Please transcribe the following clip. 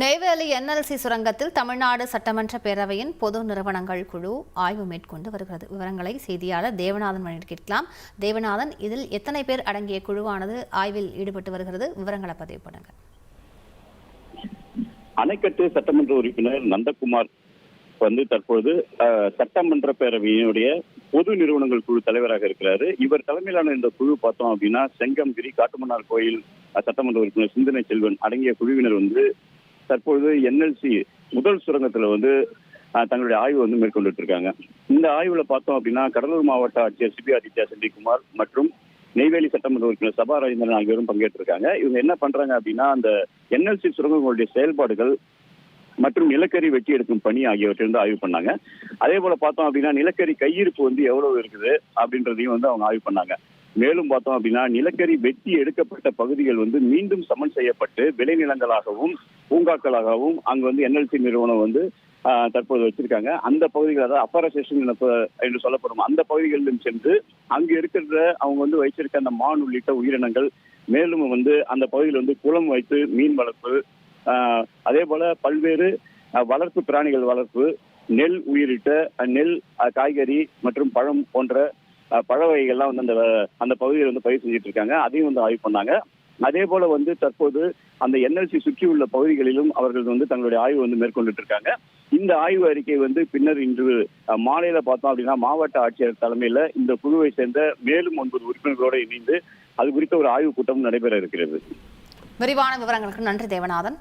Neyveli NLC சுரங்கத்தில் தமிழ்நாடு சட்டமன்ற பேரவையின் பொது நிறுவனங்கள் குழு ஆய்வு மேற்கொண்டு வருகிறது. விவரங்களை செய்தியாளர் தேவநாதன் வழங்கி கேட்கலாம். தேவநாதன், இதில் எத்தனை பேர் அடங்கிய குழுவானது ஆய்வில் ஈடுபட்டு வருகிறது? விவரங்களை பதிவு பண்ணுங்க. அணைக்கட்டு சட்டமன்ற உறுப்பினர் நந்தகுமார் தற்போது சட்டமன்ற பேரவையினுடைய பொது நிறுவனங்கள் குழு தலைவராக இருக்கிறாரு. இவர் தலைமையிலான இந்த குழு பார்த்தோம் அப்படின்னா செங்கம்பிரி, காட்டுமன்னார் கோயில் சட்டமன்ற உறுப்பினர் சிந்தனை செல்வன் அடங்கிய குழுவினர் தற்போது என்எல்சி முதல் சுரங்கத்துல தங்களுடைய ஆய்வு மேற்கொண்டுட்டு இருக்காங்க. இந்த ஆய்வுல பார்த்தோம் அப்படின்னா கடலூர் மாவட்ட ஆட்சியர் சிபி ஆதித்யா செந்தில்குமார் மற்றும் நெய்வேலி சட்டமன்ற உறுப்பினர் சபா ராஜேந்திரன் ஆகியோரும் பங்கேற்றிருக்காங்க. இவங்க என்ன பண்றாங்க அப்படின்னா அந்த என்எல்சி சுரங்கங்களுடைய செயல்பாடுகள் மற்றும் நிலக்கரி வெட்டி எடுக்கும் பணி ஆகியவற்றிலிருந்து ஆய்வு பண்ணாங்க. அதே போல பார்த்தோம் அப்படின்னா நிலக்கரி கையிருப்பு எவ்வளவு இருக்குது அப்படின்றதையும் அவங்க ஆய்வு பண்ணாங்க. மேலும் பார்த்தோம் அப்படின்னா நிலக்கரி வெட்டி எடுக்கப்பட்ட பகுதிகள் மீண்டும் சமன் செய்யப்பட்டு விளைநிலங்களாகவும் பூங்காக்களாகவும் அங்கு என்எல்சி நிறுவனம் தற்போது வச்சிருக்காங்க. அந்த பகுதிகள், அதாவது அப்பரசேஷன் என்று சொல்லப்படும் அந்த பகுதிகளிலும் சென்று அங்கு இருக்கிற அவங்க வச்சிருக்க அந்த மான் உள்ளிட்ட உயிரினங்கள், மேலும் அந்த பகுதியில் குளம் வைத்து மீன் வளர்ப்பு, அதே போல பல்வேறு வளர்ப்பு பிராணிகள் வளர்ப்பு, நெல் உள்ளிட்ட நெல், காய்கறி மற்றும் பழம் போன்ற பழ வகைகள்லாம் அந்த பகுதியில் பயிர் செஞ்சுட்டு இருக்காங்க. அதையும் ஆய்வு பண்ணாங்க. அதே போல தற்போது அந்த என்எல்சி சுற்றியுள்ள பகுதிகளிலும் அவர்கள் தங்களுடைய ஆய்வு மேற்கொண்டுட்டு இருக்காங்க. இந்த ஆய்வு அறிக்கை பின்னர் இன்று மாலையில பார்த்தோம் அப்படின்னா மாவட்ட ஆட்சியர் தலைமையில இந்த குழுவை சேர்ந்த மேலும் 9 உறுப்பினர்களோடு இணைந்து அது குறித்த ஒரு ஆய்வு கூட்டம் நடைபெற இருக்கிறது. விரிவான விவரங்களுக்கு நன்றி தேவநாதன்.